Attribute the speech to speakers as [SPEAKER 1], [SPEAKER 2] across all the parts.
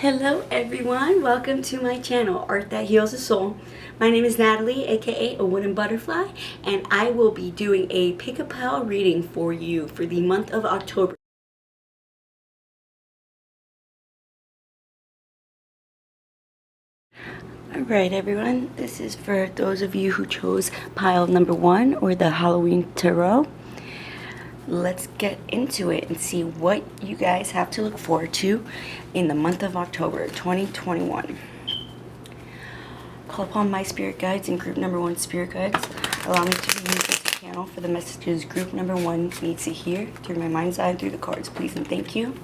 [SPEAKER 1] Hello everyone, welcome to my channel, Art That Heals the Soul. My name is Natalie, aka a wooden butterfly, and I will be doing a pick-a-pile reading for you for the month of October. Alright everyone, this is for those of you who chose pile number 1 or the Halloween Tarot. Let's get into it and see what you guys have to look forward to in the month of October 2021. Call upon my spirit guides and group number 1 spirit guides. Allow me to be used as a channel for the messages group number 1 needs to hear through my mind's eye and through the cards, please and thank you.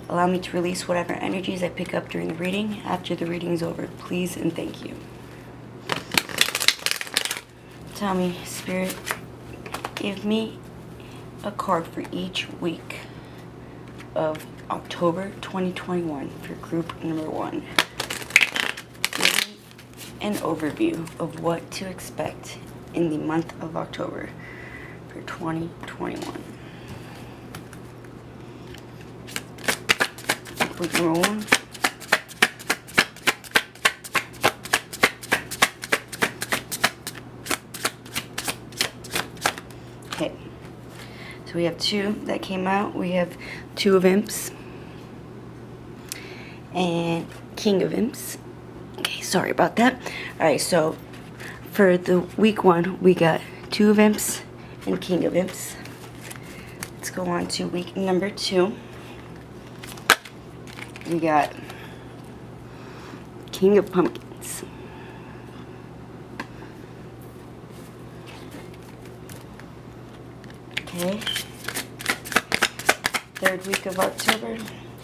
[SPEAKER 1] Allow me to release whatever energies I pick up during the reading after the reading is over, please and thank you. Tell me, Spirit, give me a card for each week of October 2021 for group number 1. Give me an overview of what to expect in the month of October for 2021. Group number 1. Okay. So we have 2 that came out. We have 2 of Imps and King of Imps. Okay, sorry about that. Alright, so for the week 1, we got 2 of Imps and King of Imps. Let's go on to week number 2. We got King of Pumpkins. Okay. 3rd week of October,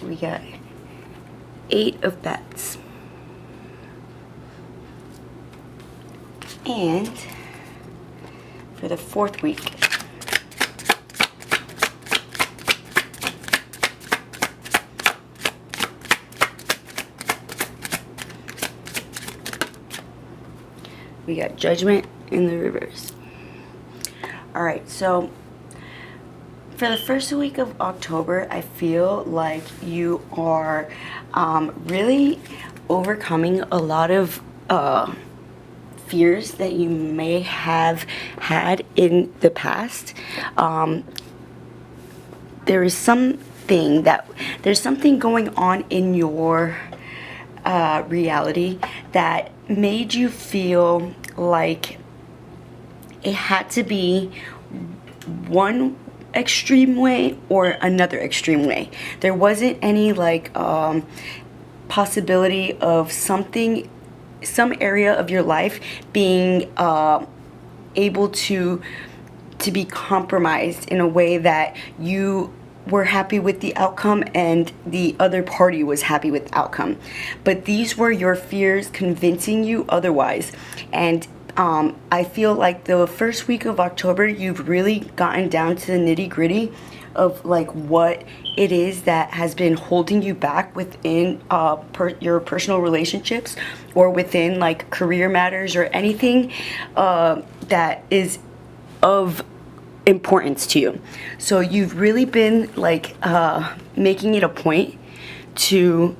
[SPEAKER 1] we got 8 of Bats. And for the 4th week, we got Judgment in the reverse. Alright, so for the first week of October, I feel like you are really overcoming a lot of fears that you may have had in the past. There's something going on in your reality that made you feel like it had to be one extreme way or another extreme way. There wasn't any possibility of some area of your life being able to be compromised in a way that you were happy with the outcome and the other party was happy with the outcome. But these were your fears convincing you otherwise. And I feel like the first week of October, you've really gotten down to the nitty-gritty of what it is that has been holding you back within your personal relationships or within career matters or anything that is of importance to you. So you've really been making it a point to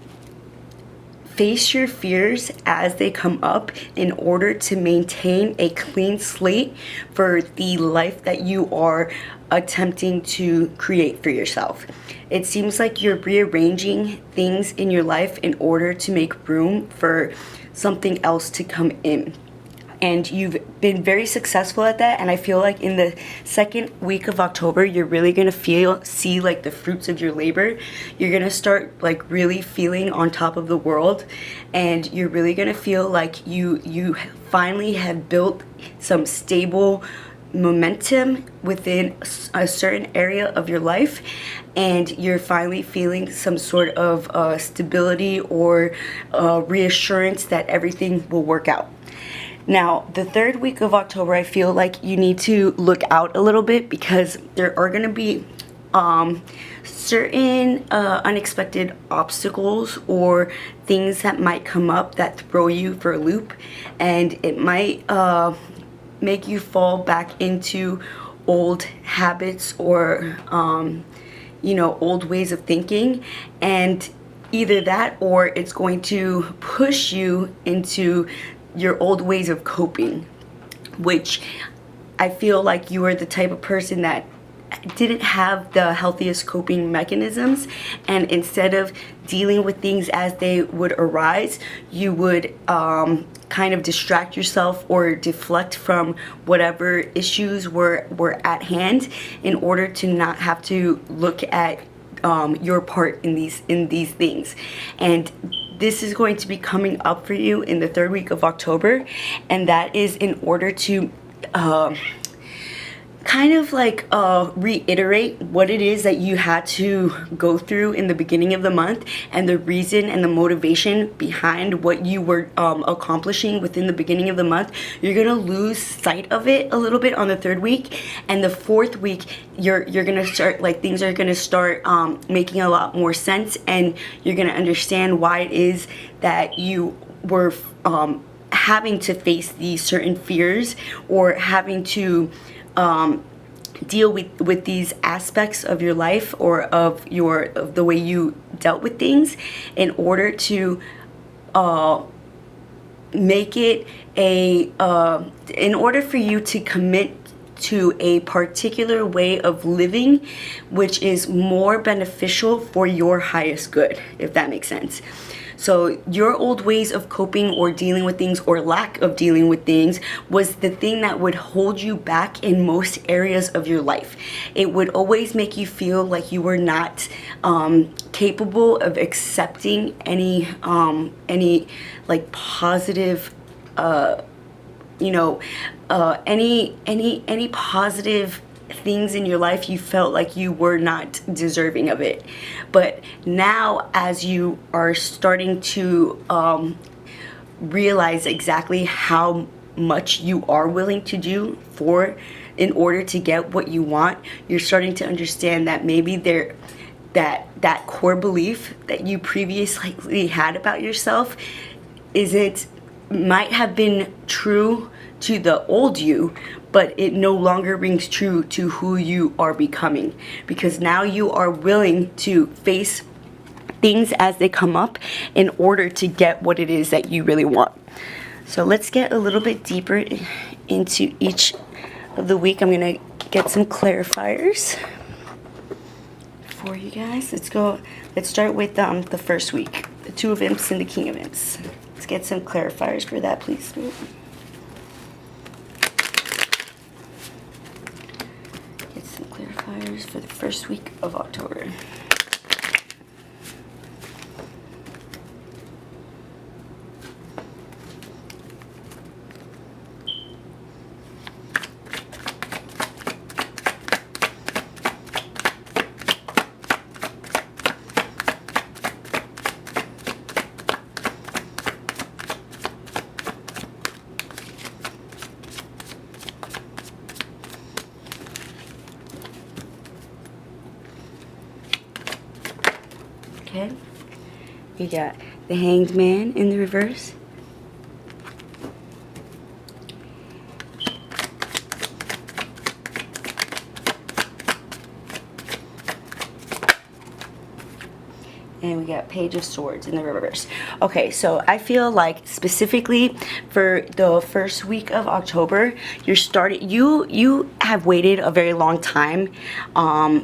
[SPEAKER 1] face your fears as they come up in order to maintain a clean slate for the life that you are attempting to create for yourself. It seems like you're rearranging things in your life in order to make room for something else to come in. And you've been very successful at that, and I feel like in the 2nd week of October, you're really gonna see the fruits of your labor. You're gonna start really feeling on top of the world, and you're really gonna feel like you finally have built some stable momentum within a certain area of your life, and you're finally feeling some sort of stability or reassurance that everything will work out. Now, the 3rd week of October, I feel like you need to look out a little bit because there are going to be certain unexpected obstacles or things that might come up that throw you for a loop, and it might make you fall back into old habits or old ways of thinking. And either that, or it's going to push you into your old ways of coping, which I feel like you are the type of person that didn't have the healthiest coping mechanisms, and instead of dealing with things as they would arise, you would kind of distract yourself or deflect from whatever issues were at hand in order to not have to look at your part in these things. And this is going to be coming up for you in the 3rd week of October, and that is in order to kind of like reiterate what it is that you had to go through in the beginning of the month, and the reason and the motivation behind what you were accomplishing within the beginning of the month. You're gonna lose sight of it a little bit on the 3rd week, and the 4th week you're gonna start, like, things are gonna start making a lot more sense, and you're gonna understand why it is that you were having to face these certain fears, or having to deal with these aspects of your life, or of the way you dealt with things, in order to make it in order for you to commit to a particular way of living which is more beneficial for your highest good, if that makes sense. So your old ways of coping or dealing with things, or lack of dealing with things, was the thing that would hold you back in most areas of your life. It would always make you feel like you were not capable of accepting any like positive any positive things in your life. You felt like you were not deserving of it. But now, as you are starting to realize exactly how much you are willing to do in order to get what you want, you're starting to understand that maybe that core belief that you previously had about yourself might have been true to the old you, but it no longer rings true to who you are becoming, because now you are willing to face things as they come up in order to get what it is that you really want. So let's get a little bit deeper into each of the week. I'm gonna get some clarifiers for you guys. Let's start with the first week, the Two of Imps and the King of Imps. Let's get some clarifiers for that, please. Get some clarifiers for the first week of October. Okay, we got the Hanged Man in the reverse. And we got Page of Swords in the reverse. Okay, so I feel like specifically for the first week of October, you have waited a very long time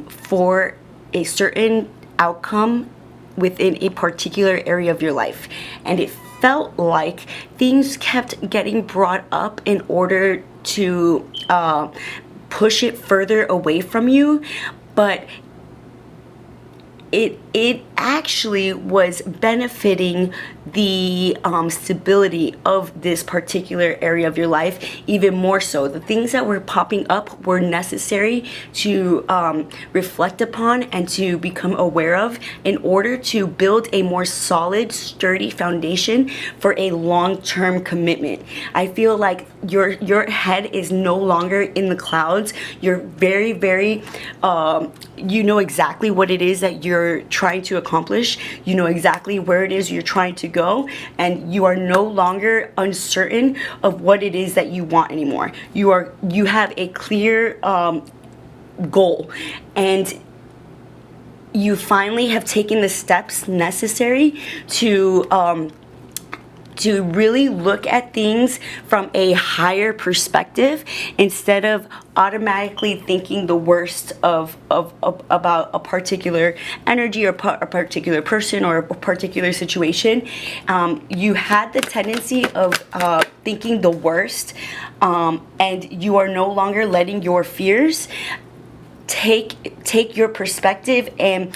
[SPEAKER 1] for a certain outcome within a particular area of your life, and it felt like things kept getting brought up in order to push it further away from you, but it actually was benefiting the stability of this particular area of your life even more so. The things that were popping up were necessary to reflect upon and to become aware of in order to build a more solid, sturdy foundation for a long-term commitment. I feel like your head is no longer in the clouds. You're very, very you know exactly what it is that you're trying to accomplish. You know exactly where it is you're trying to go, and you are no longer uncertain of what it is that you want anymore. You have a clear goal, and you finally have taken the steps necessary to really look at things from a higher perspective instead of automatically thinking the worst of about a particular energy or a particular person or a particular situation. You had the tendency of thinking the worst, and you are no longer letting your fears take your perspective and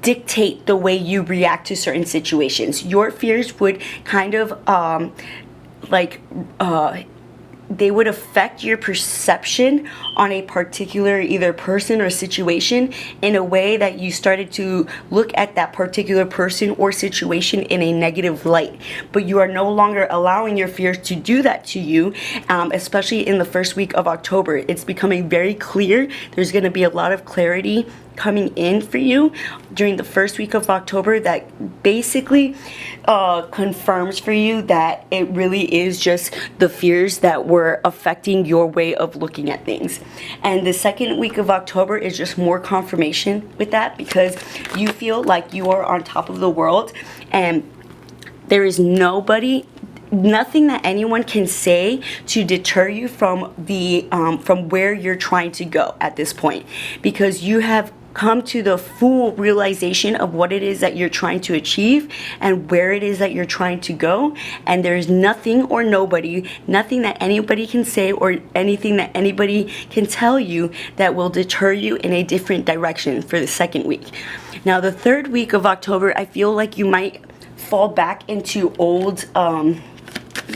[SPEAKER 1] dictate the way you react to certain situations. Your fears would kind of they would affect your perception on a particular either person or situation in a way that you started to look at that particular person or situation in a negative light. But you are no longer allowing your fears to do that to you, especially in the first week of October. It's becoming very clear. There's going to be a lot of clarity coming in for you during the first week of October that basically confirms for you that it really is just the fears that were affecting your way of looking at things. And the second week of October is just more confirmation with that, because you feel like you are on top of the world and there is nothing that anyone can say to deter you from from where you're trying to go at this point, because you have come to the full realization of what it is that you're trying to achieve and where it is that you're trying to go. And there's nothing or nobody, nothing that anybody can say or anything that anybody can tell you that will deter you in a different direction for the second week. Now, the third week of October, I feel like you might fall back into old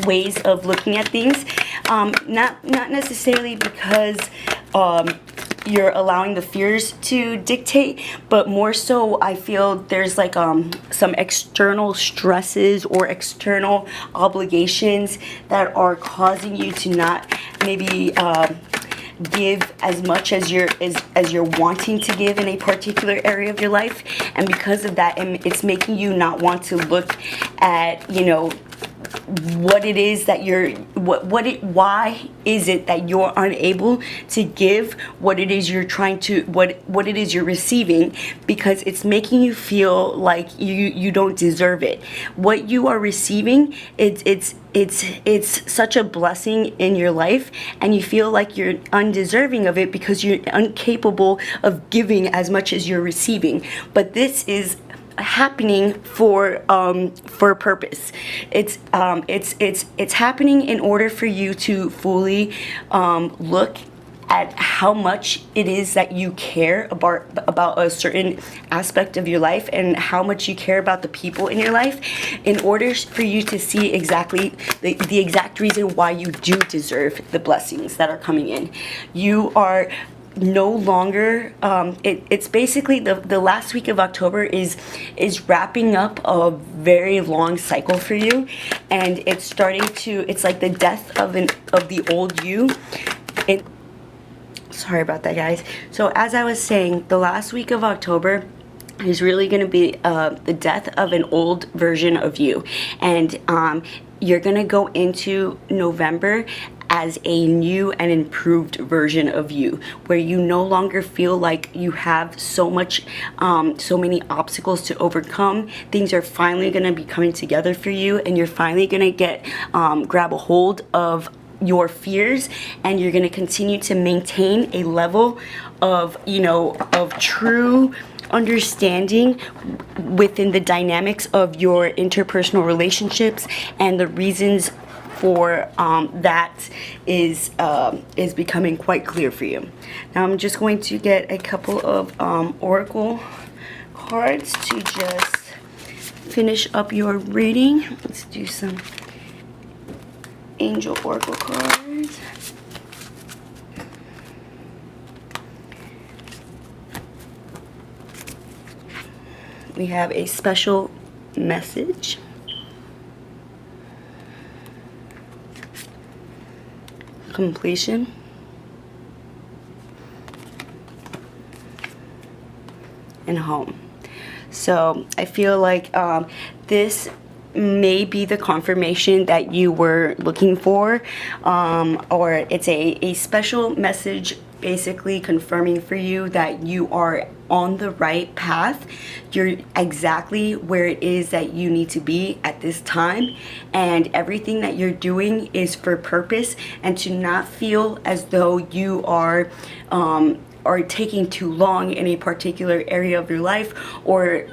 [SPEAKER 1] ways of looking at things. Not necessarily because you're allowing the fears to dictate, but more so I feel there's like some external stresses or external obligations that are causing you to not maybe give as much as you're wanting to give in a particular area of your life. And because of that, it's making you not want to look at, what it is that why is it that you're unable to give what it is you're trying to, what it is you're receiving, because it's making you feel like you don't deserve it. What you are receiving, it's such a blessing in your life, and you feel like you're undeserving of it because you're incapable of giving as much as you're receiving. But this is happening for a purpose. It's happening in order for you to fully look at how much it is that you care about a certain aspect of your life and how much you care about the people in your life, in order for you to see exactly the exact reason why you do deserve the blessings that are coming in. You are no longer it's basically the last week of October is wrapping up a very long cycle for you, and it's like the death of the old you. Sorry about that, guys. So as I was saying, the last week of October is really going to be the death of an old version of you, and you're going to go into November as a new and improved version of you, where you no longer feel like you have so many obstacles to overcome. Things are finally going to be coming together for you, and you're finally going to grab a hold of your fears, and you're going to continue to maintain a level of true understanding within the dynamics of your interpersonal relationships, and the reasons for that is becoming quite clear for you. Now I'm just going to get a couple of oracle cards to just finish up your reading. Let's do some angel oracle cards. We have a special message, completion, and home. So I feel like this may be the confirmation that you were looking for, or it's a special message basically confirming for you that you are on the right path. You're exactly where it is that you need to be at this time, and everything that you're doing is for purpose. And to not feel as though you are taking too long in a particular area of your life, or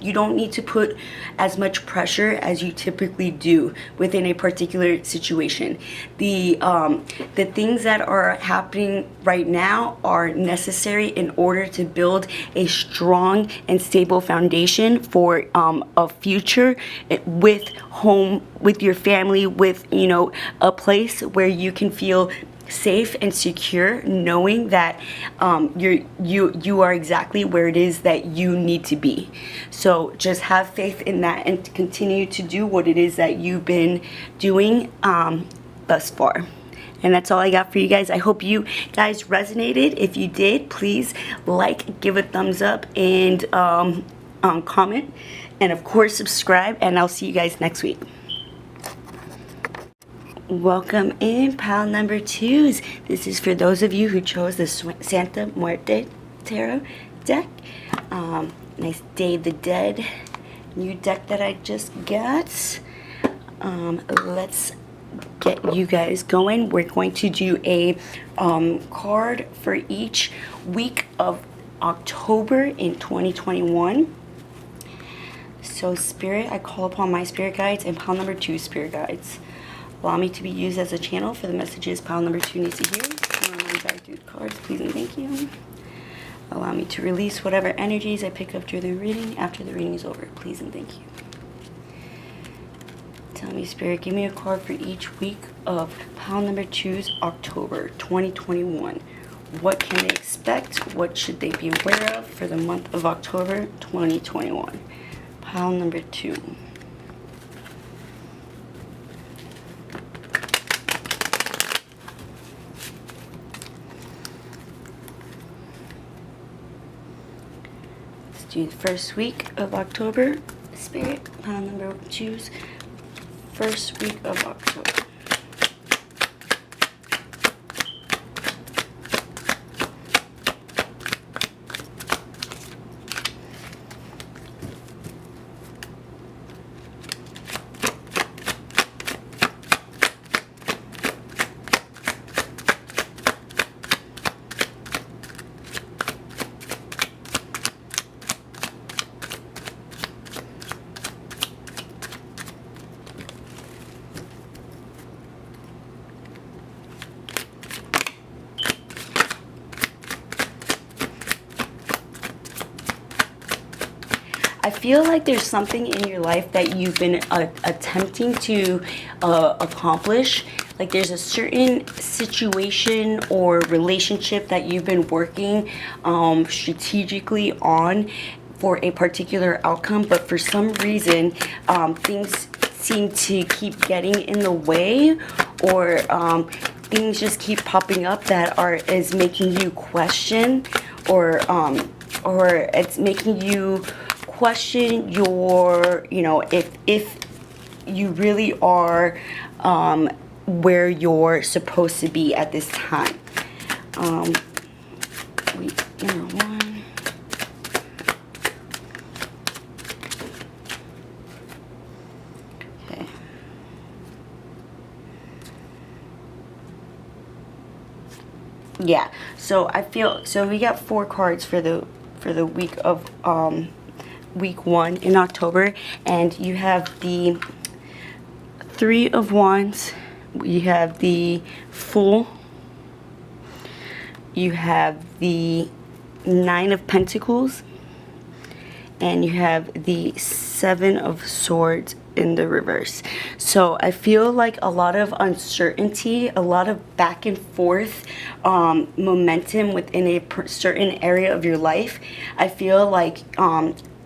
[SPEAKER 1] you don't need to put as much pressure as you typically do within a particular situation. The things that are happening right now are necessary in order to build a strong and stable foundation for a future with home, with your family, with, you know, a place where you can feel safe and secure, knowing that you are exactly where it is that you need to be. So just have faith in that and continue to do what it is that you've been doing thus far. And that's all I got for you guys. I hope you guys resonated. If you did, please like, give a thumbs up, and comment, and of course subscribe, and I'll see you guys next week. Welcome in, pile number 2s. This is for those of you who chose the Santa Muerte Tarot deck. Nice Day of the Dead new deck that I just got. Let's get you guys going. We're going to do a card for each week of October in 2021. So Spirit, I call upon my spirit guides and pile number 2 spirit guides. Allow me to be used as a channel for the messages pile number 2 needs to hear. Back through the cards, please and thank you. Allow me to release whatever energies I pick up during the reading after the reading is over, please and thank you. Tell me, Spirit, give me a card for each week of pile number 2's October 2021. What can they expect? What should they be aware of for the month of October 2021? Pile number 2. Do the first week of October, Spirit, pile number 2's first week of October. I feel like there's something in your life that you've been attempting to accomplish. Like there's a certain situation or relationship that you've been working strategically on for a particular outcome, but for some reason things seem to keep getting in the way, or things just keep popping up that is making you question, or it's making you question your, you know, if you really are where you're supposed to be at this time. Week number 1. Okay. Yeah. So I feel we got 4 cards for the week of week 1 in October, and you have the 3 of Wands, you have the Fool, you have the 9 of Pentacles, and you have the 7 of Swords in the reverse. So I feel like a lot of uncertainty, a lot of back and forth momentum within a certain area of your life. I feel like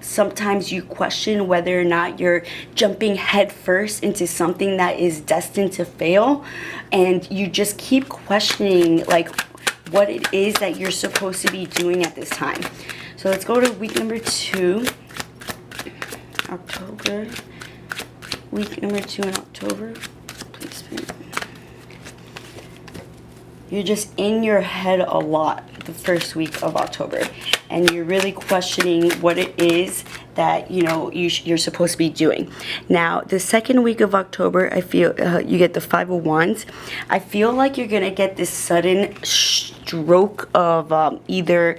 [SPEAKER 1] sometimes you question whether or not you're jumping headfirst into something that is destined to fail, and you just keep questioning like what it is that you're supposed to be doing at this time. So let's go to week number 2, October. Week number 2 in October. Please, Spirit. You're just in your head a lot. the first week of October, and you're really questioning what it is that you're supposed to be doing. Now, the second week of October, I feel you get the Five of Wands. I feel like you're gonna get this sudden stroke of either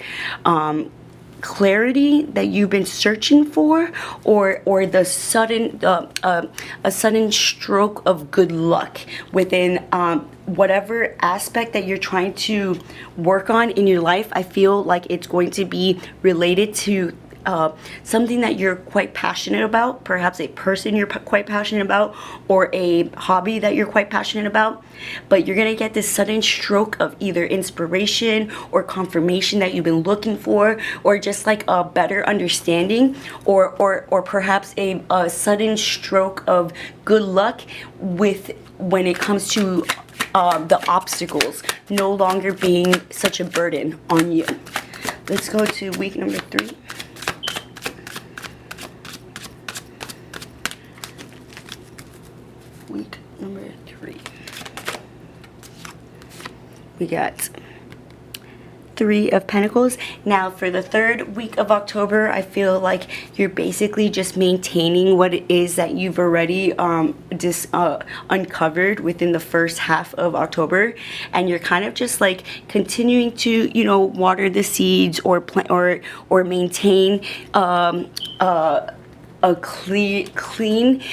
[SPEAKER 1] clarity that you've been searching for, or the sudden a sudden stroke of good luck within whatever aspect that you're trying to work on in your life. I feel like it's going to be related to something that you're quite passionate about, perhaps a person you're quite passionate about, or a hobby that you're quite passionate about. But you're gonna get this sudden stroke of either inspiration or confirmation that you've been looking for, or just like a better understanding, or perhaps a sudden stroke of good luck when it comes to the obstacles no longer being such a burden on you. Let's go to week number 3. Week number 3. We got 3 of Pentacles. Now, for the third week of October, I feel like you're basically just maintaining what it is that you've already uncovered within the first half of October, and you're kind of just like continuing to water the seeds or plant or maintain a clean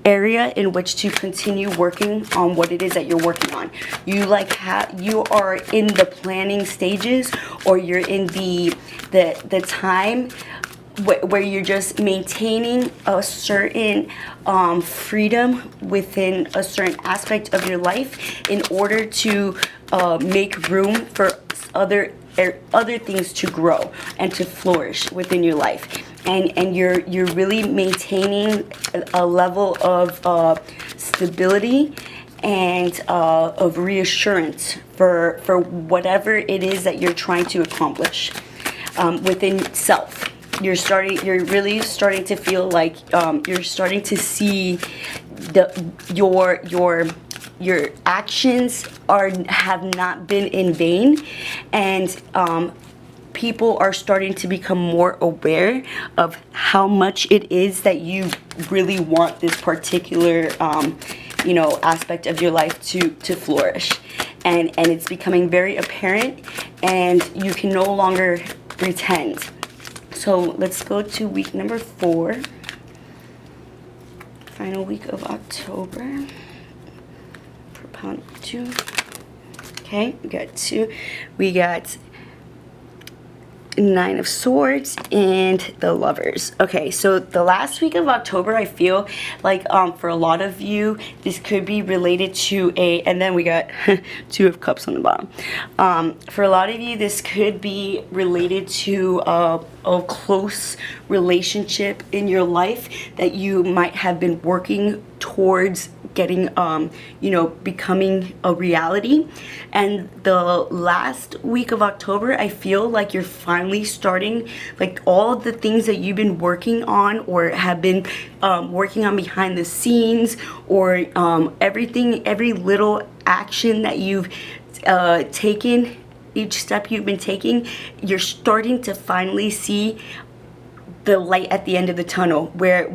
[SPEAKER 1] area in which to continue working on what it is that you're working on. You are in the planning stages, or you're in the time where you're just maintaining a certain freedom within a certain aspect of your life in order to make room for other things to grow and to flourish within your life. And you're really maintaining a level of stability and of reassurance for whatever it is that you're trying to accomplish within self. You're really starting to feel like you're starting to see your actions have not been in vain, and people are starting to become more aware of how much it is that you really want this particular aspect of your life to flourish, and it's becoming very apparent, and you can no longer pretend. So let's go to week number 4, final week of October. Propound 2. Okay, we got 2. We got 9 of Swords and the Lovers. Okay, so the last week of October, I feel like for a lot of you, this could be related to and then we got 2 of Cups on the bottom. For a lot of you, this could be related to a close relationship in your life that you might have been working towards getting becoming a reality. And the last week of October, I feel like you're finally starting, like, all of the things that you've been working on or have been working on behind the scenes, or every little action that you've taken, each step you've been taking, you're starting to finally see the light at the end of the tunnel, where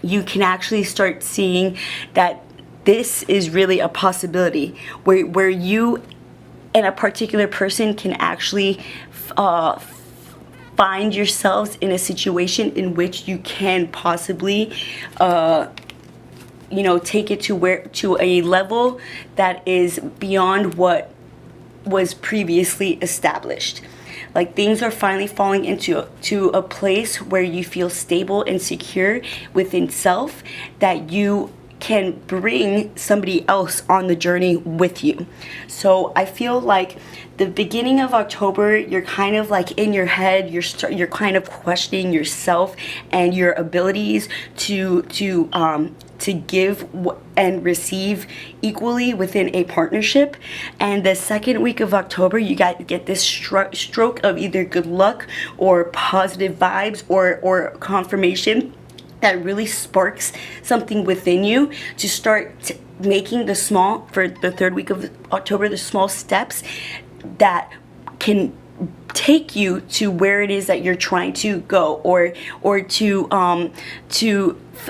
[SPEAKER 1] you can actually start seeing that this is really a possibility, where you and a particular person can actually find yourselves in a situation in which you can possibly take it to a level that is beyond what was previously established. Like, things are finally falling into a place where you feel stable and secure within self, that you can bring somebody else on the journey with you. So I feel like the beginning of October, you're kind of like in your head, you're kind of questioning yourself and your abilities to give and receive equally within a partnership. And the second week of October, you get this stroke of either good luck or positive vibes or confirmation that really sparks something within you to start making the small, for the third week of October, the small steps that can take you to where it is that you're trying to go, or to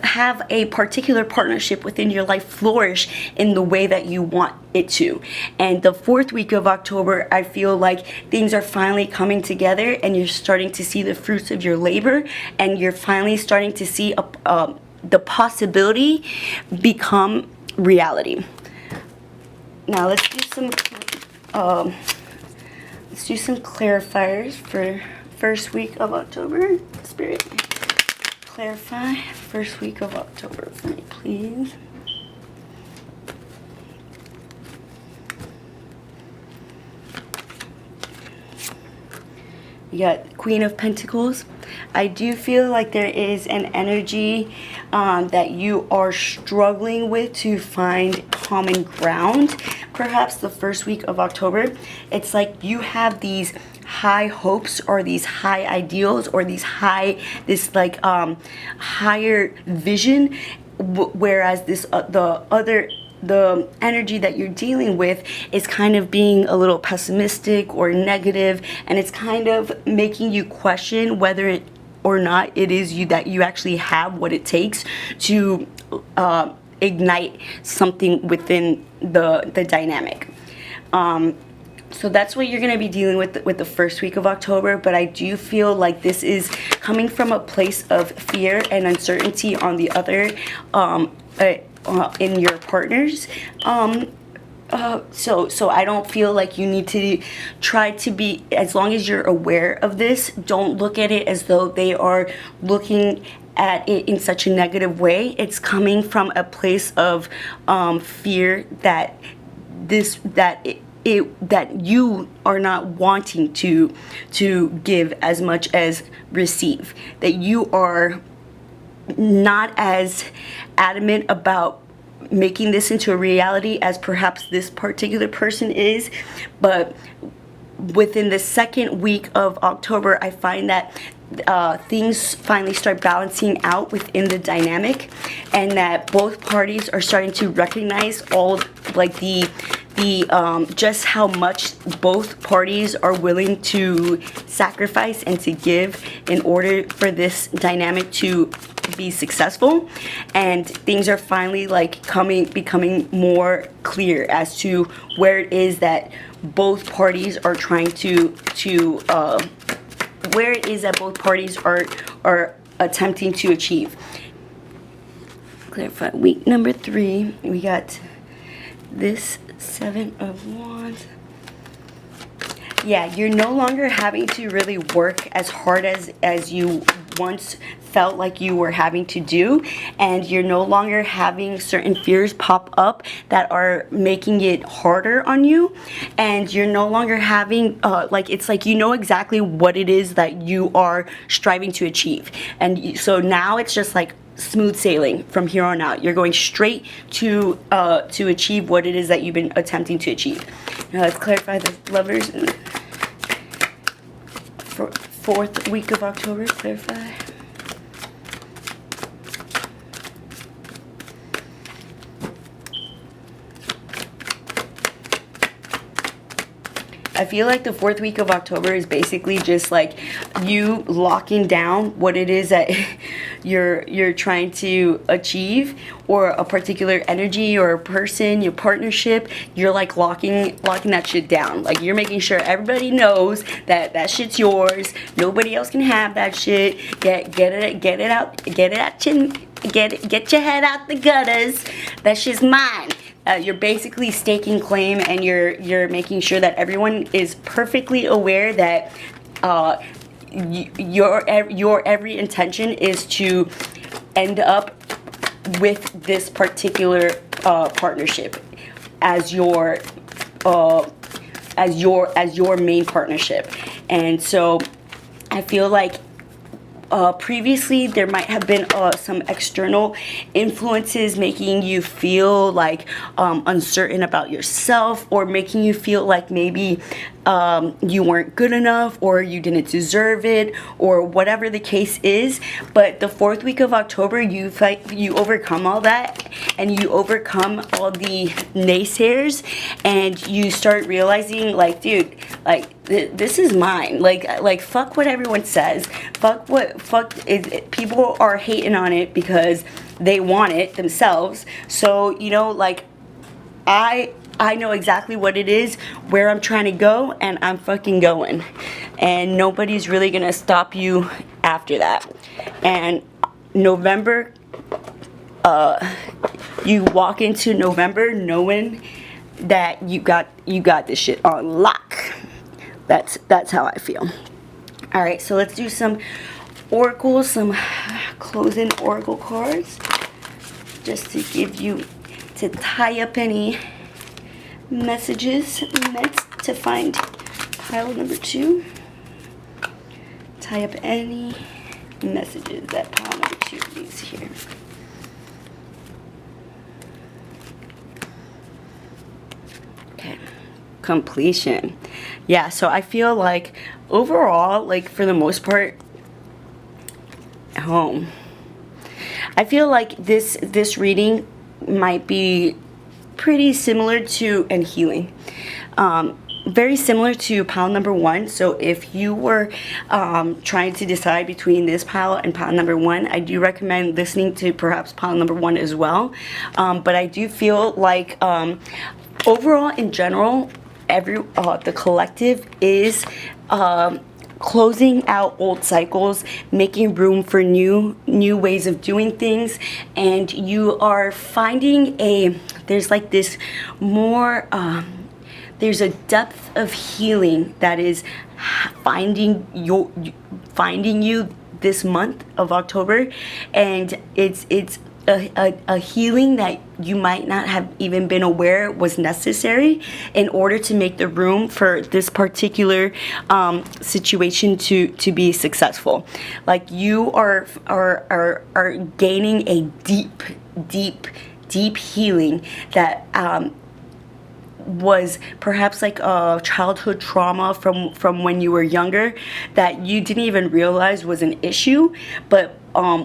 [SPEAKER 1] have a particular partnership within your life flourish in the way that you want it to. And the fourth week of October, I feel like things are finally coming together, and you're starting to see the fruits of your labor, and you're finally starting to see the possibility become reality. Now let's do some clarifiers for first week of October. Spirit, clarify first week of October for me, please. You got Queen of Pentacles. I do feel like there is an energy that you are struggling with to find common ground. Perhaps the first week of October, it's like you have these high hopes, or these high ideals, or higher vision, whereas the energy that you're dealing with is kind of being a little pessimistic or negative, and it's kind of making you question whether or not it is that you actually have what it takes to ignite something within the dynamic. So that's what you're going to be dealing with the first week of October. But I do feel like this is coming from a place of fear and uncertainty on the other in your partners. So I don't feel like you need to try to be, as long as you're aware of this, don't look at it as though they are looking at it in such a negative way. It's coming from a place of fear that you are not wanting to give as much as receive, that you are not as adamant about making this into a reality as perhaps this particular person is. But within the second week of October, I find that things finally start balancing out within the dynamic, and that both parties are starting to recognize all like the just how much both parties are willing to sacrifice and to give in order for this dynamic to be successful. And things are finally like becoming more clear as to where it is that both parties are trying to where it is that both parties are attempting to achieve. Clarify week number 3. We got this 7 of Wands. Yeah, you're no longer having to really work as hard as you once felt like you were having to do, and you're no longer having certain fears pop up that are making it harder on you, and you're no longer having it's like you know exactly what it is that you are striving to achieve. And so now it's just like smooth sailing from here on out. You're going straight to achieve what it is that you've been attempting to achieve. Now let's clarify the Lovers in the fourth week of October. Clarify. I feel like the fourth week of October is basically just like you locking down what it is that you're trying to achieve, or a particular energy or a person, your partnership. You're like locking that shit down. Like you're making sure everybody knows that shit's yours. Nobody else can have that shit. Get your head out the gutters. That shit's mine. You're basically staking claim, and you're making sure that everyone is perfectly aware that your every intention is to end up with this particular partnership as your main partnership. And so I feel like previously there might have been some external influences making you feel like uncertain about yourself, or making you feel like maybe you weren't good enough, or you didn't deserve it, or whatever the case is. But the 4th week of October, you overcome all that, and you overcome all the naysayers, and you start realizing, like, dude, like, this is mine. Like fuck what everyone says. People are hating on it because they want it themselves. So, you know, like, I know exactly what it is, where I'm trying to go, and I'm fucking going. And nobody's really gonna stop you after that. And November, you walk into November knowing that you got this shit on lock. That's how I feel. All right, so let's do some oracles, some closing oracle cards, just to give you, to tie up any messages meant to find pile number 2. Tie up any messages that pile number 2 leaves here. Okay, completion. Yeah, so I feel like overall, like, for the most part, I feel like this reading might be pretty similar to, and healing, very similar to pile number 1. So if you were trying to decide between this pile and pile number 1, I do recommend listening to perhaps pile number 1 as well. But I do feel like overall, in general, the collective is closing out old cycles, making room for new ways of doing things, and you are finding there's like this more there's a depth of healing that is finding you this month of October, and it's a healing that you might not have even been aware was necessary in order to make the room for this particular situation to be successful. Like, you are gaining a deep healing that was perhaps like a childhood trauma from when you were younger that you didn't even realize was an issue. But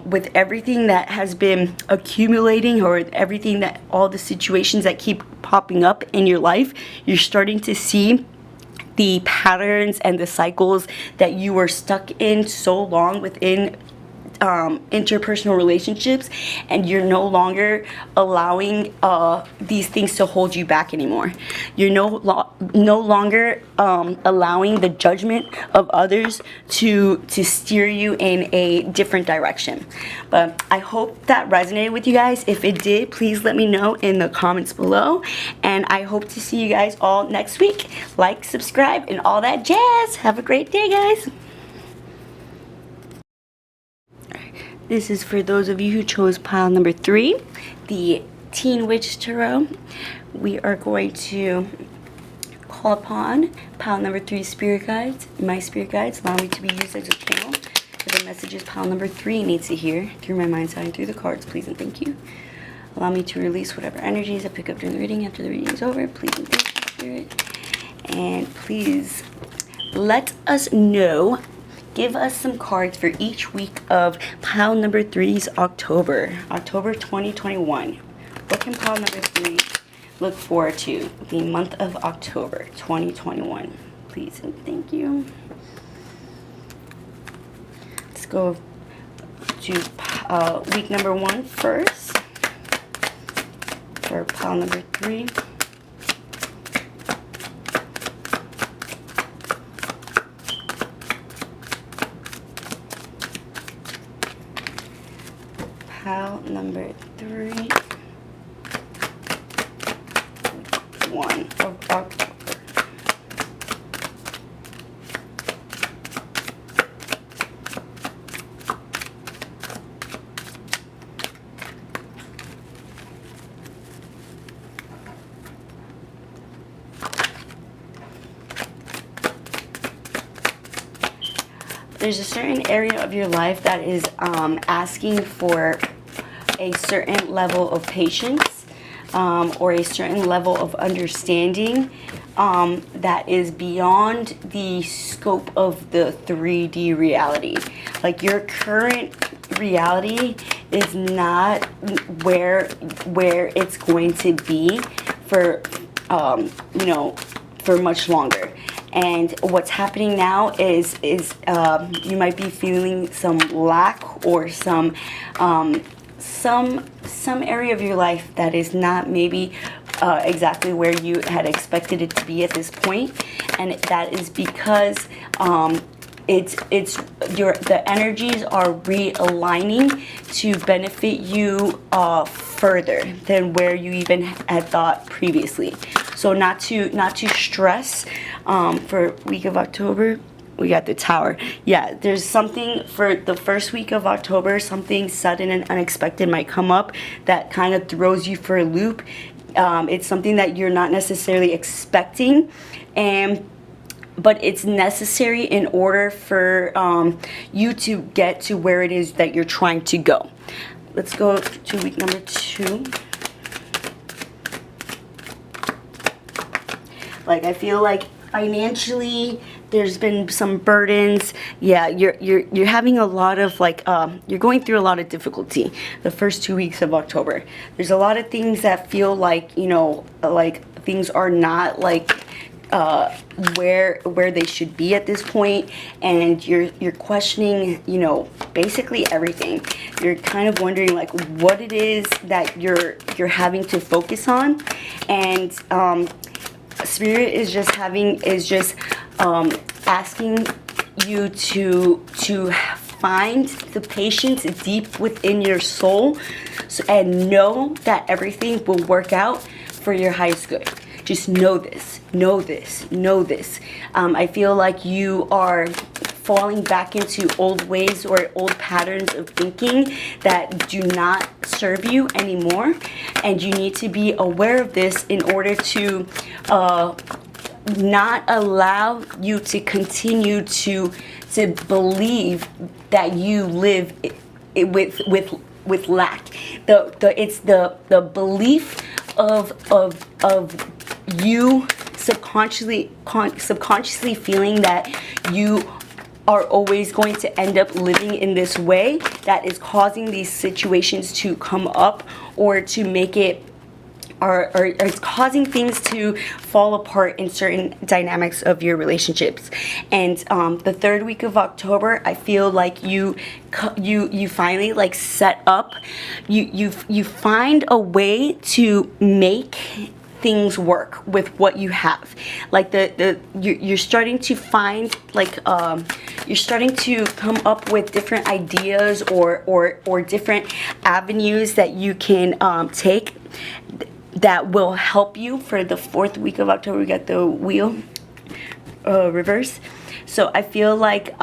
[SPEAKER 1] with everything that has been accumulating, or everything that, all the situations that keep popping up in your life, you're starting to see the patterns and the cycles that you were stuck in so long within interpersonal relationships, and you're no longer allowing these things to hold you back anymore. You're no longer allowing the judgment of others to steer you in a different direction. But I hope that resonated with you guys. If it did, please let me know in the comments below, and I hope to see you guys all next week. Like, subscribe, and all that jazz. Have a great day, guys. This is for those of you who chose pile number 3, the Teen Witch Tarot. We are going to call upon pile number 3 spirit guides, my spirit guides, allow me to be used as a channel for the messages pile number 3 needs to hear through my mind's eye and through the cards, please and thank you. Allow me to release whatever energies I pick up during the reading after the reading is over, please and thank you, spirit. And please let us know. Give us some cards for each week of pile number 3's October 2021. What can pile number 3 look forward to the month of October 2021? Please and thank you. Let's go to week number 1 first for pile number 3. Pile number 3, 1 of October. there's a certain area of your life that is asking for a certain level of patience, or a certain level of understanding that is beyond the scope of the 3D reality. Like, your current reality is not where it's going to be for for much longer. And what's happening now is you might be feeling some lack, or some area of your life that is not maybe exactly where you had expected it to be at this point. And that is because the energies are realigning to benefit you further than where you even had thought previously. So not to stress. For week of October, we got the Tower. Yeah, there's something for the first week of October, something sudden and unexpected might come up that kind of throws you for a loop. It's something that you're not necessarily expecting, but it's necessary in order for you to get to where it is that you're trying to go. Let's go to week number 2. Like, I feel like financially there's been some burdens. Yeah, you're having a lot of you're going through a lot of difficulty the first 2 weeks of October. There's a lot of things that feel like, like things are not where they should be at this point, and you're questioning basically everything. You're kind of wondering like what it is that you're having to focus on, and Spirit is just asking you to find the patience deep within your soul, and know that everything will work out for your highest good. Just know this. I feel like you are falling back into old ways or old patterns of thinking that do not serve you anymore, and you need to be aware of this in order to not allow you to continue to believe that you live with lack. It's the belief of you subconsciously feeling that you are always going to end up living in this way that is causing these situations to come up, or to make it, or it's causing things to fall apart in certain dynamics of your relationships. And the third week of October, I feel like you finally set up, you find a way to make things work with what you have. Like you're starting to find you're starting to come up with different ideas or different avenues that you can take that will help you. For the 4th week of October, we got the wheel reverse. So I feel like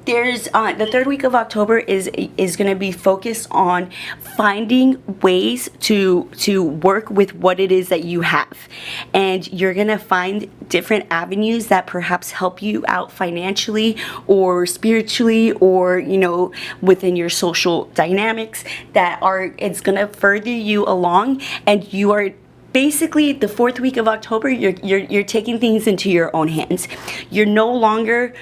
[SPEAKER 1] there's the 3rd week of October is going to be focused on finding ways to work with what it is that you have, and you're going to find different avenues that perhaps help you out financially or spiritually, or within your social dynamics, it's going to further you along. And you are basically, the 4th week of October, you're taking things into your own hands. You're no longer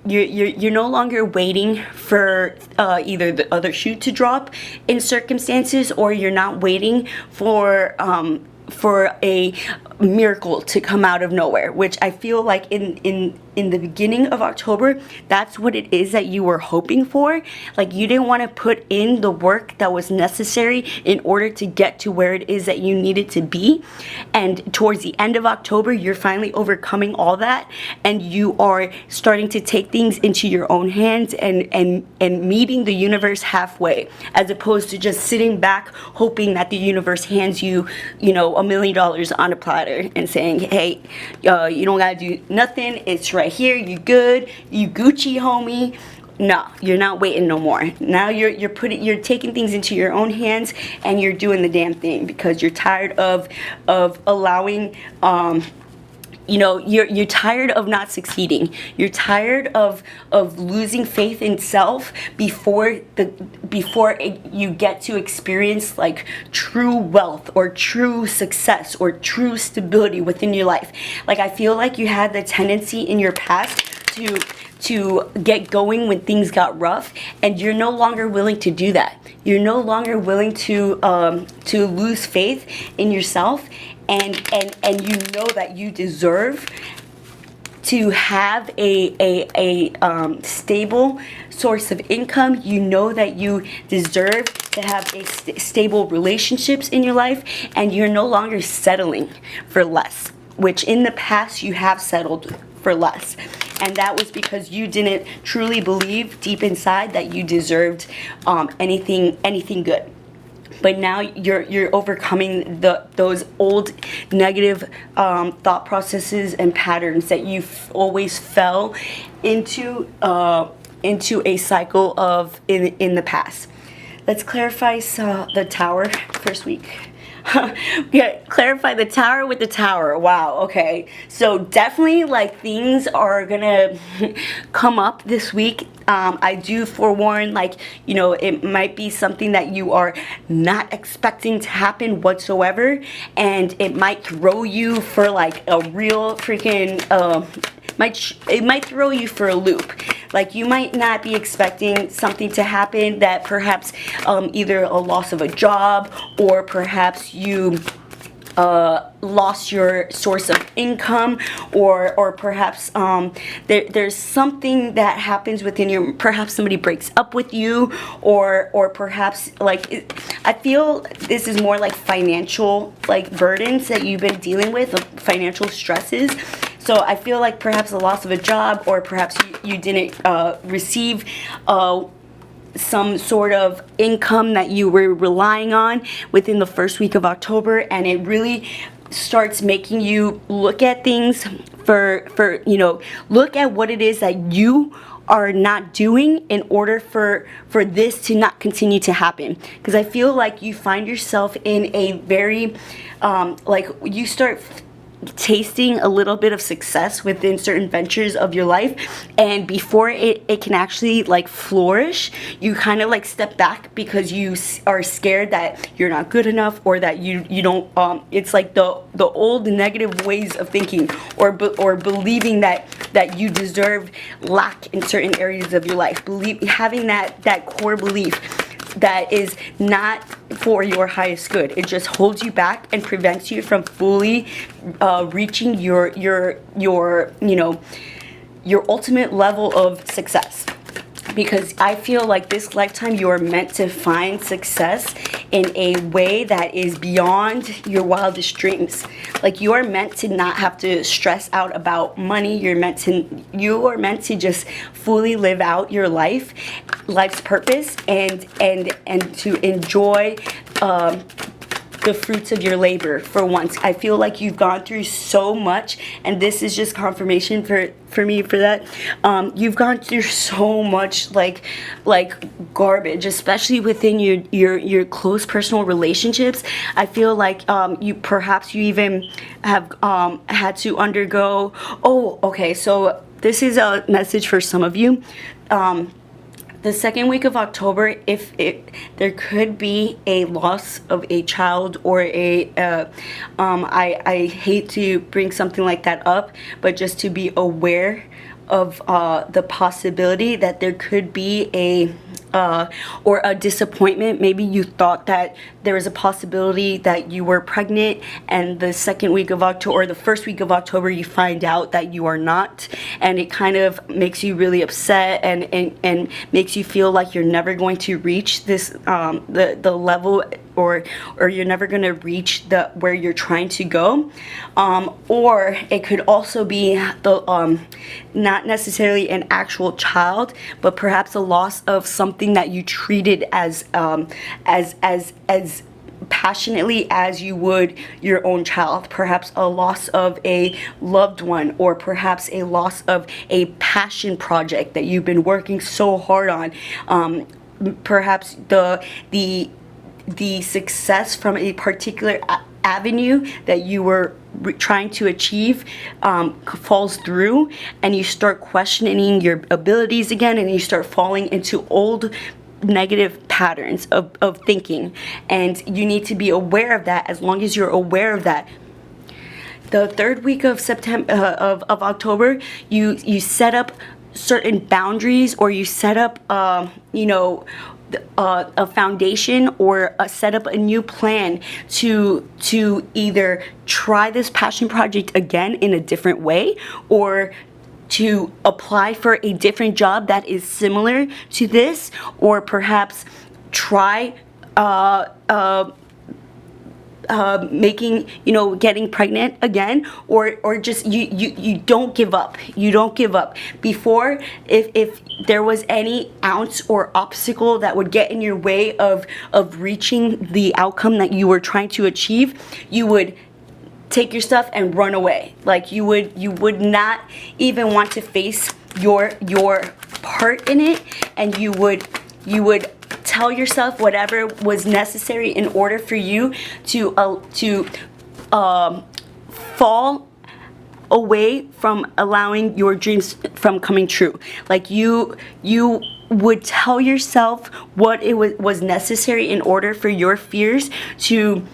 [SPEAKER 1] you're no longer waiting for either the other shoe to drop in circumstances, or you're not waiting for a miracle to come out of nowhere, which I feel like in the beginning of October, that's what it is that you were hoping for. Like, you didn't want to put in the work that was necessary in order to get to where it is that you needed to be. And towards the end of October, you're finally overcoming all that, and you are starting to take things into your own hands and meeting the universe halfway, as opposed to just sitting back hoping that the universe hands you $1 million on a platter and saying, hey, you don't gotta do nothing, it's right here, you good, you Gucci, homie. No, you're not waiting no more. Now you're taking things into your own hands, and you're doing the damn thing, because you're tired of allowing you're tired of not succeeding. You're tired of losing faith in self before you get to experience like true wealth or true success or true stability within your life. Like, I feel like you had the tendency in your past to get going when things got rough, and you're no longer willing to do that. You're no longer willing to lose faith in yourself, and you know that you deserve to have a stable source of income. You know that you deserve to have stable relationships in your life, and you're no longer settling for less, which in the past you have settled for less. And that was because you didn't truly believe deep inside that you deserved anything good. But now you're overcoming those old negative thought processes and patterns that you always fell into a cycle of in the past. Let's clarify the Tower first week. Yeah, clarify the Tower with the Tower. Wow, okay. So definitely, like, things are gonna come up this week. I do forewarn, like, it might be something that you are not expecting to happen whatsoever, and it might throw you for like a real freaking it might throw you for a loop. Like, you might not be expecting something to happen, that perhaps either a loss of a job, or perhaps you lost your source of income, or perhaps there's something that happens within your, perhaps somebody breaks up with you, or perhaps like I feel this is more like financial like burdens that you've been dealing with, financial stresses. So I feel like perhaps the loss of a job, or perhaps you didn't receive some sort of income that you were relying on within the first week of October, and it really starts making you look at things for look at what it is that you are not doing in order for this to not continue to happen. Because I feel like you find yourself in a very like, you start tasting a little bit of success within certain ventures of your life, and before it can actually like flourish, you kind of like step back because you are scared that you're not good enough, or that you don't it's like the old negative ways of thinking, or believing that you deserve lack in certain areas of your life, having that core belief that is not for your highest good. It just holds you back and prevents you from fully reaching your ultimate level of success. Because I feel like this lifetime you are meant to find success in a way that is beyond your wildest dreams. Like, you are meant to not have to stress out about money. You are meant to just fully live out your life's purpose, and to enjoy the fruits of your labor for once. I feel like you've gone through so much, and this is just confirmation for me for that. You've gone through so much like garbage, especially within your close personal relationships. I feel like you even have had to undergo. Oh, okay. So this is a message for some of you. The second week of October, there could be a loss of a child, or I hate to bring something like that up, but just to be aware of the possibility that there could be a disappointment. Maybe you thought that there was a possibility that you were pregnant, and the second week of October, or the first week of October, you find out that you are not, and it kind of makes you really upset, and makes you feel like you're never going to reach this the level, or you're never going to reach where you're trying to go. Or it could also be not necessarily an actual child, but perhaps a loss of something that you treated as passionately as you would your own child. Perhaps a loss of a loved one, or perhaps a loss of a passion project that you've been working so hard on. Perhaps the success from a particular avenue that you were trying to achieve falls through, and you start questioning your abilities again, and you start falling into old negative patterns of thinking. And you need to be aware of that. As long as you're aware of that, the third week of September of October, you set up certain boundaries, or you set up a foundation, or set up a new plan to either try this passion project again in a different way, or to apply for a different job that is similar to this, or perhaps try getting pregnant again, or just you don't give up. You don't give up. Before, if there was any ounce or obstacle that would get in your way of reaching the outcome that you were trying to achieve, you would take your stuff and run away. Like you would not even want to face your part in it, and you would tell yourself whatever was necessary in order for you to fall away from allowing your dreams from coming true. Like you would tell yourself what it was necessary in order for your fears to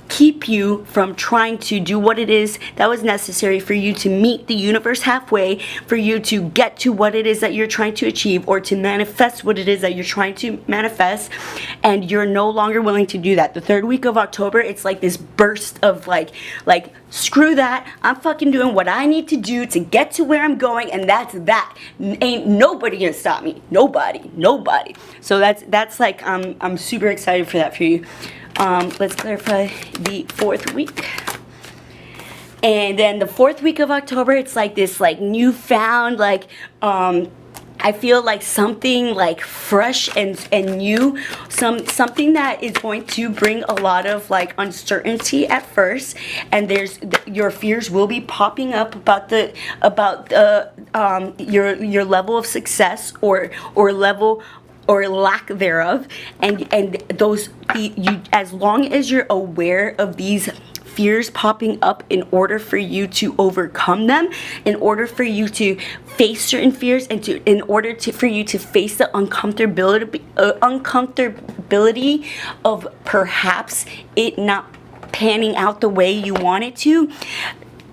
[SPEAKER 1] keep you from trying to do what it is that was necessary for you to meet the universe halfway, for you to get to what it is that you're trying to achieve, or to manifest what it is that you're trying to manifest, and you're no longer willing to do that. The third week of October, it's like this burst of like screw that, I'm fucking doing what I need to do to get to where I'm going, and that's that. Ain't nobody gonna stop me. Nobody. So that's like I'm super excited for that for you. Let's clarify the fourth week. And then the fourth week of October, it's like this newfound I feel like something like fresh and new, something that is going to bring a lot of uncertainty at first, and your fears will be popping up about your level of success or level or lack thereof, and as long as you're aware of these fears popping up, in order for you to overcome them, in order for you to face certain fears, and for you to face the uncomfortability of perhaps it not panning out the way you want it to,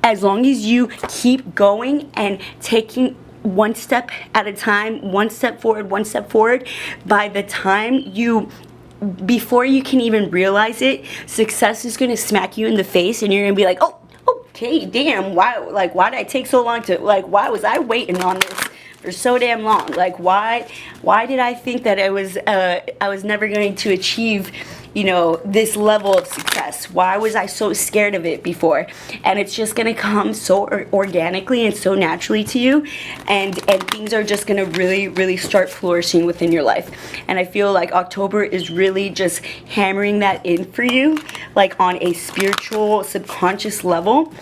[SPEAKER 1] as long as you keep going and taking one step at a time, one step forward, by the time before you can even realize it, success is going to smack you in the face, and you're going to be like, oh, okay, damn, why did I take so long why was I waiting on this for so damn long? Why did I think that I was never going to achieve this level of success? Why was I so scared of it before? And it's just gonna come so organically and so naturally to you, and things are just gonna really start flourishing within your life. And I feel like October is really just hammering that in for you, on a spiritual, subconscious level,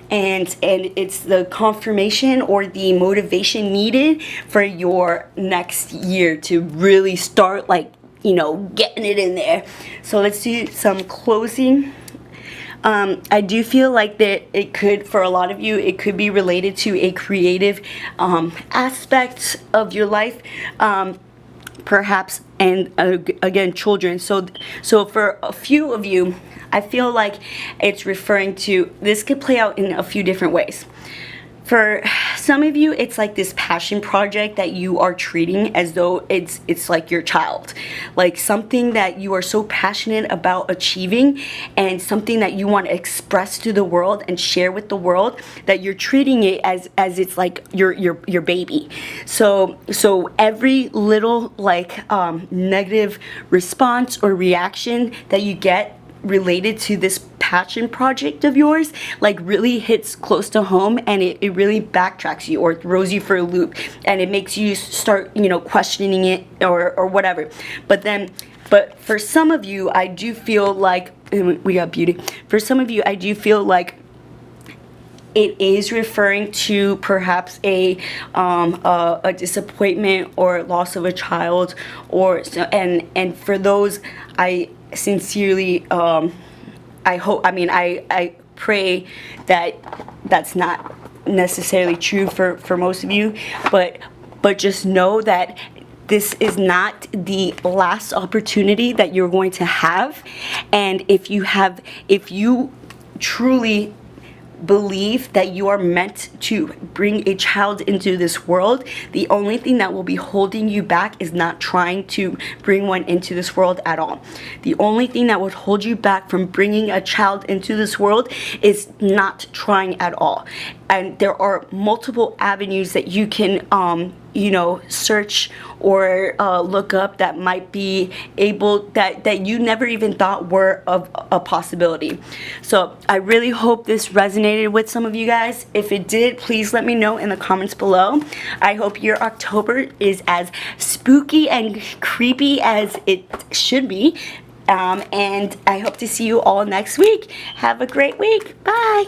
[SPEAKER 1] and it's the confirmation or the motivation needed for your next year to really start getting it in there. So let's do some closing. I do feel like that it could, for a lot of you, it could be related to a creative aspect of your life, perhaps, and again, children. So for a few of you, I feel like it's referring to, this could play out in a few different ways. For some of you, it's like this passion project that you are treating as though it's like your child, like something that you are so passionate about achieving, and something that you want to express to the world and share with the world, that you're treating it as it's like your baby. So every little negative response or reaction that you get related to this passion project of yours really hits close to home, and it really backtracks you or throws you for a loop, and it makes you start questioning it or whatever. But for some of you, I do feel like, we got beauty, for some of you I do feel like it is referring to perhaps a disappointment or loss of a child, and for those, I sincerely I hope, I mean, I pray that that's not necessarily true for most of you, but just know that this is not the last opportunity that you're going to have. And if you truly believe that you are meant to bring a child into this world, the only thing that will be holding you back is not trying to bring one into this world at all. The only thing that would hold you back from bringing a child into this world is not trying at all. And there are multiple avenues that you can search or look up that might be able, that you never even thought were of a possibility. So I really hope this resonated with some of you guys. If it did, please let me know in the comments below. I hope your October is as spooky and creepy as it should be. And I hope to see you all next week. Have a great week. Bye.